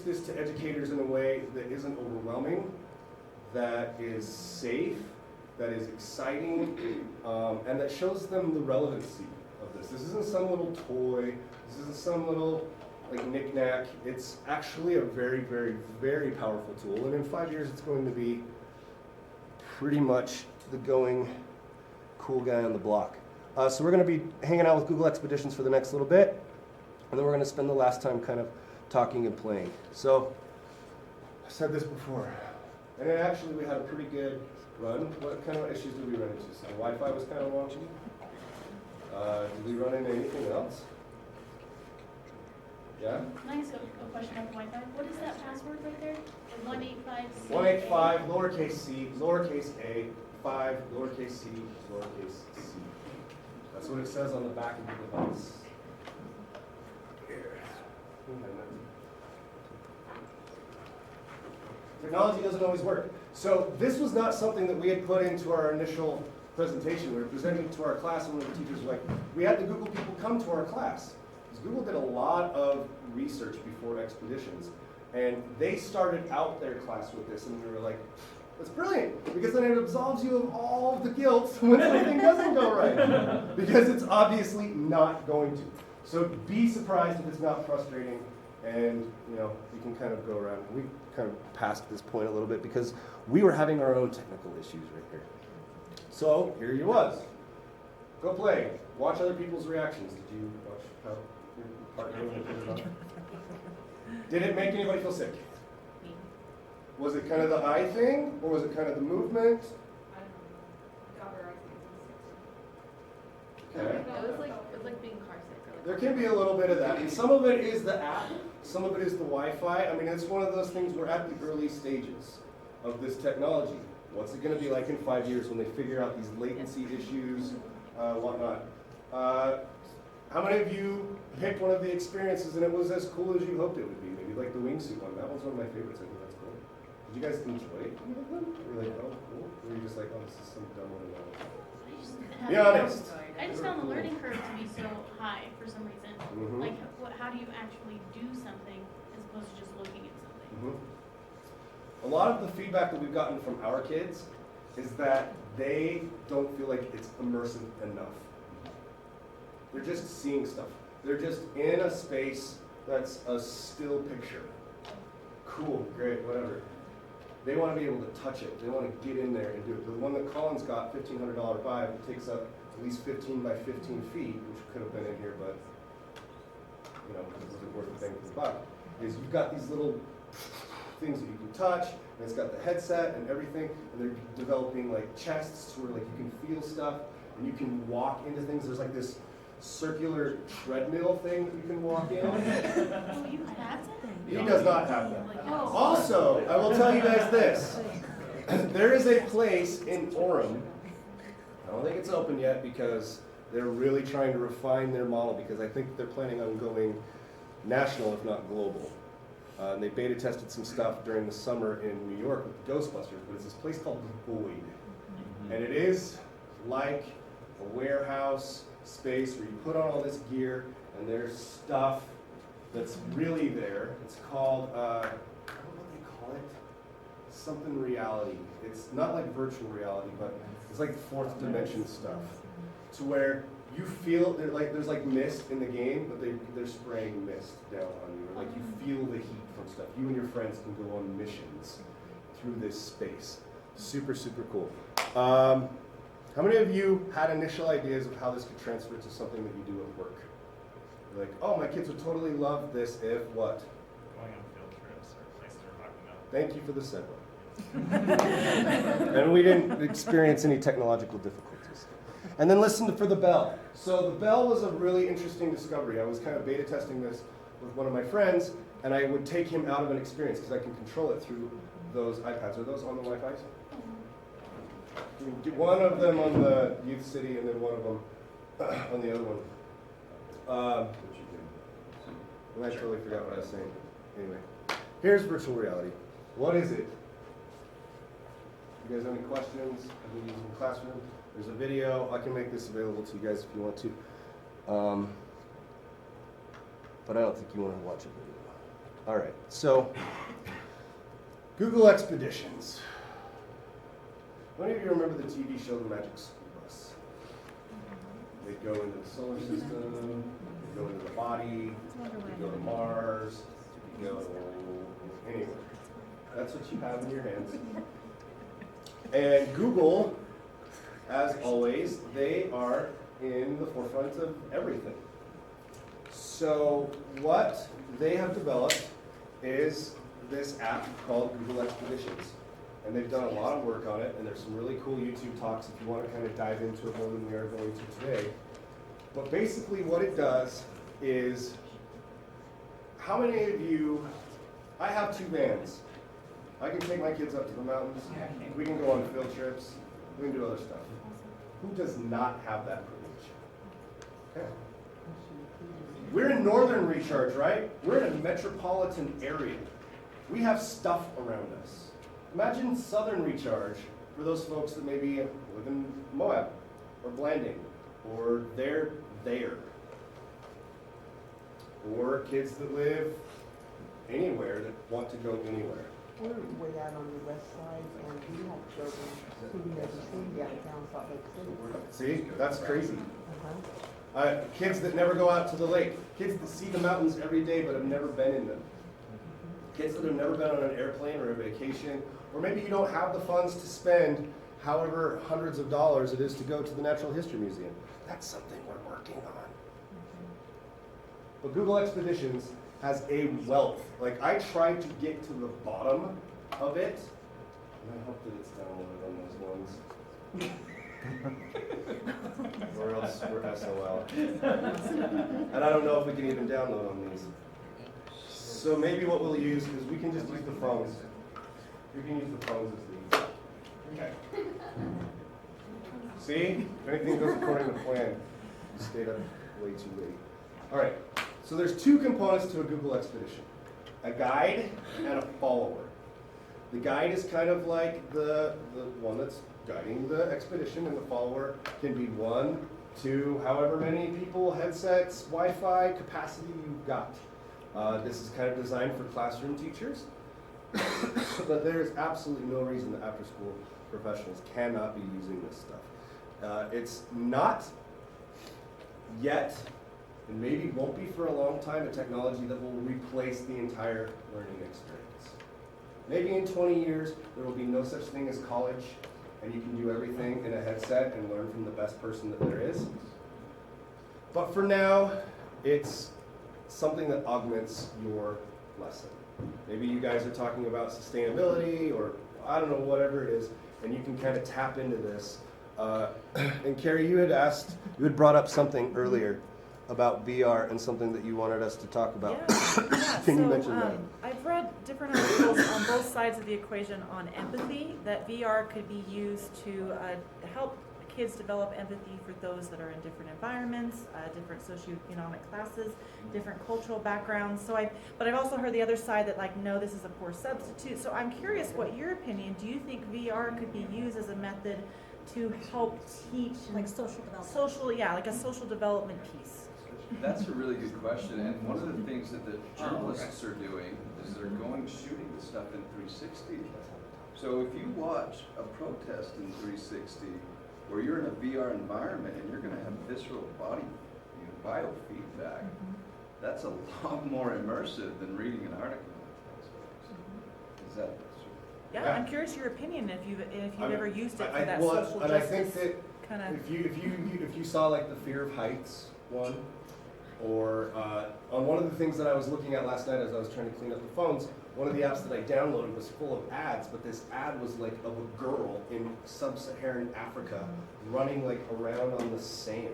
this to educators in a way that isn't overwhelming, that is safe, that is exciting, and that shows them the relevancy of this. This isn't some little toy, this isn't some little like knick-knack. It's actually a very, very, very powerful tool, and in 5 years it's going to be pretty much the going cool guy on the block. So we're going to be hanging out with Google Expeditions for the next little bit, and then we're going to spend the last time kind of talking and playing. So I said this before, and actually we had a pretty good run. What kind of issues did we run into? So Wi-Fi was kind of wonky. Did we run into anything else? Yeah? Can I ask a question about the Wi-Fi? What is that password right there? 185C. 185, lowercase c, lowercase a, 5, lowercase c, lowercase c. That's what it says on the back of the device. Here. Technology doesn't always work. So this was not something that we had put into our initial presentation. We were presenting it to our class, and one of the teachers was like, we had the Google people come to our class. Because Google did a lot of research before Expeditions. And they started out their class with this, and we were like, that's brilliant, because then it absolves you of all of the guilt when something doesn't go right. Because it's obviously not going to. So be surprised if it's not frustrating, and you can kind of go around. We kind of passed this point a little bit because we were having our own technical issues right here. So here you was. Go play. Watch other people's reactions. Did you watch how your partner was? Did it make anybody feel sick? Was it kind of the eye thing, or was it kind of the movement? I don't know. Got her eyes. Okay. It was like being car sick. There can be a little bit of that. And some of it is the app, some of it is the Wi-Fi. I mean, it's one of those things, we're at the early stages of this technology. What's it going to be like in 5 years when they figure out these latency issues, whatnot? How many of you picked one of the experiences and it was as cool as you hoped it would be? Maybe like the wingsuit one. That one's one of my favorites. I think that's cool. Did you guys enjoy it? Were you like, oh, cool? Or were you just like, oh, this is some dumb one? Be honest. I just found the learning curve to be so high for some reason. Mm-hmm. Like, how do you actually do something as opposed to just looking at something? Mm-hmm. A lot of the feedback that we've gotten from our kids is that they don't feel like it's immersive enough. They're just seeing stuff. They're just in a space that's a still picture. Cool, great, whatever. They want to be able to touch it. They want to get in there and do it. The one that Colin's got, $1,500 vibe, it takes up at least 15 by 15 feet, which could have been in here, but it wasn't worth the bang for the buck. Is you've got these little things that you can touch, and it's got the headset and everything, and they're developing like chests where like you can feel stuff, and you can walk into things. There's like this circular treadmill thing that you can walk in. Oh, you have that? He does not have that. Oh. Also, I will tell you guys this. There is a place in Orem. I don't think it's open yet because they're really trying to refine their model, because I think they're planning on going national, if not global. And they beta tested some stuff during the summer in New York with the Ghostbusters, but it's this place called The Void. Mm-hmm. And it is like a warehouse space where you put on all this gear and there's stuff that's really there. It's called, I don't know what they call it, something reality. It's not like virtual reality, but it's like fourth dimension stuff. To where you feel, there's like mist in the game, but they're spraying mist down on you. Or like you feel the heat from stuff. You and your friends can go on missions through this space. Super, super cool. How many of you had initial ideas of how this could transfer to something that you do at work? You're like, oh, my kids would totally love this if what? Going on field trips or places we're talking about. Thank you for the segue. And we didn't experience any technological difficulties. And then listen for the bell. So the bell was a really interesting discovery. I was kind of beta testing this with one of my friends, and I would take him out of an experience because I can control it through those iPads. Are those on the Wi-Fi? One of them on the Youth City, and then one of them on the other one. And I totally forgot what I was saying. Anyway, here's virtual reality. What is it? You guys have any questions? Have you used in the classroom? There's a video. I can make this available to you guys if you want to. But I don't think you want to watch a video. All right, so Google Expeditions. How many of you remember the TV show The Magic School Bus? They go into the solar system, they go into the body, they go to Mars, they go anywhere. That's what you have in your hands. And Google, as always, they are in the forefront of everything. So what they have developed is this app called Google Expeditions. And they've done a lot of work on it, and there's some really cool YouTube talks if you want to kind of dive into it more than we are going to today. But basically what it does is, how many of you, I have 2 vans. I can take my kids up to the mountains, we can go on field trips, we can do other stuff. Who does not have that privilege? Okay. We're in Northern Recharge, right? We're in a metropolitan area. We have stuff around us. Imagine Southern Recharge for those folks that maybe live in Moab or Blanding, or they're there. Or kids that live anywhere that want to go anywhere. We're way out on the west side, and we have children who never seen downtown Salt Lake City. See, that's crazy. Uh-huh. Kids that never go out to the lake. Kids that see the mountains every day but have never been in them. Kids that have never been on an airplane or a vacation, or maybe you don't have the funds to spend however hundreds of dollars it is to go to the Natural History Museum. That's something we're working on. But Google Expeditions has a wealth. Like, I tried to get to the bottom of it, and I hope that it's downloaded on those ones. Or else we're SOL. And I don't know if we can even download on these. So maybe what we'll use is we can just use the phones. We can use the phones as these. Okay. See? If anything goes according to plan, you stayed up way too late. All right. So there's 2 components to a Google Expedition. A guide and a follower. The guide is kind of like the one that's guiding the expedition, and the follower can be 1, 2, however many people, headsets, Wi-Fi, capacity you've got. This is kind of designed for classroom teachers, but there's absolutely no reason that after-school professionals cannot be using this stuff. It's not yet, and maybe won't be for a long time, a technology that will replace the entire learning experience. Maybe in 20 years, there will be no such thing as college, and you can do everything in a headset and learn from the best person that there is. But for now, it's something that augments your lesson. Maybe you guys are talking about sustainability, or I don't know, whatever it is, and you can kind of tap into this. And Carrie, you had brought up something earlier about VR and something that you wanted us to talk about. Yeah, Can you mention that? I've read different articles on both sides of the equation on empathy, that VR could be used to help kids develop empathy for those that are in different environments, different socioeconomic classes, different cultural backgrounds. But I've also heard the other side that, like, no, this is a poor substitute. So I'm curious what your opinion, do you think VR could be used as a method to help teach Like social development. like a social development piece? That's a really good question, and one of the things that the journalists are doing is they're going shooting the stuff in 360. So if you watch a protest in 360, where you're in a VR environment and you're going to have visceral body biofeedback, that's a lot more immersive than reading an article. Is that Yeah, Yeah. I'm curious your opinion if you've I'm- ever used it for I- that well, social and justice I think that kind of. if you saw like the fear of heights one, or on one of the things that I was looking at last night as I was trying to clean up the phones, one of the apps that I downloaded was full of ads, but this ad was like of a girl in sub-Saharan Africa running like around on the sand.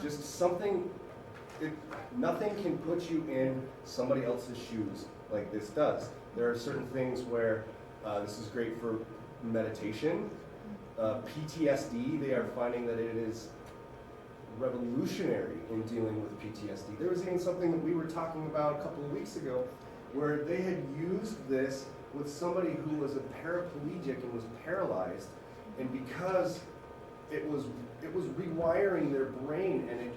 Just something, nothing can put you in somebody else's shoes like this does. There are certain things where this is great for meditation. PTSD, they are finding that it is revolutionary in dealing with PTSD. There was even something that we were talking about a couple of weeks ago where they had used this with somebody who was a paraplegic and was paralyzed, and because it was rewiring their brain, and it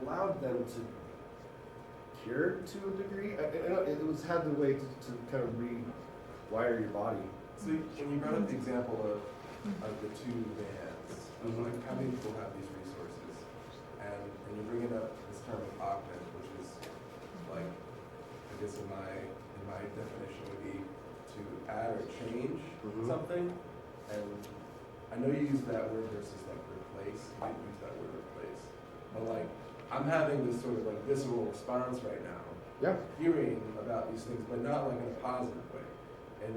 allowed them to cured to a degree. It was had the way to kind of rewire your body. So when you brought up the example of the two vans, I was like, how many people have these resources? And you're bringing up this term of augment, which is like, I guess in my definition would be to add or change something. And I know you use that word versus like replace. You didn't use that word replace. But like, I'm having this sort of like visceral response right now, Yeah. hearing about these things, but not like in a positive way, and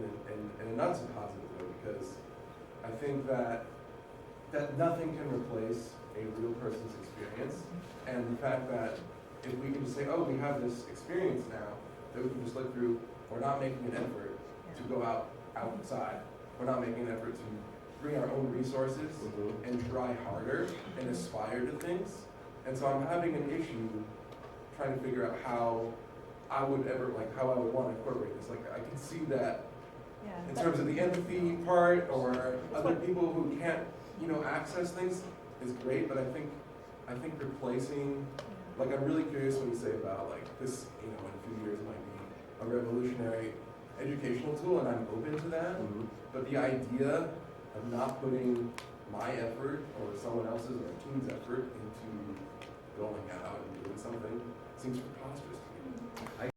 in a not so positive way, because I think that nothing can replace a real person's experience, and the fact that if we can just say, oh, we have this experience now that we can just look through, we're not making an effort to go outside, we're not making an effort to bring our own resources and try harder and aspire to things. And so I'm having an issue trying to figure out how I would want to incorporate this. Like, I can see that in terms of the empathy part, or other people who can't, access things is great, but I think replacing, like, I'm really curious what you say about like this, in a few years might be a revolutionary educational tool, and I'm open to that. But the idea of not putting my effort or someone else's or a team's effort into going out and doing something seems preposterous to me.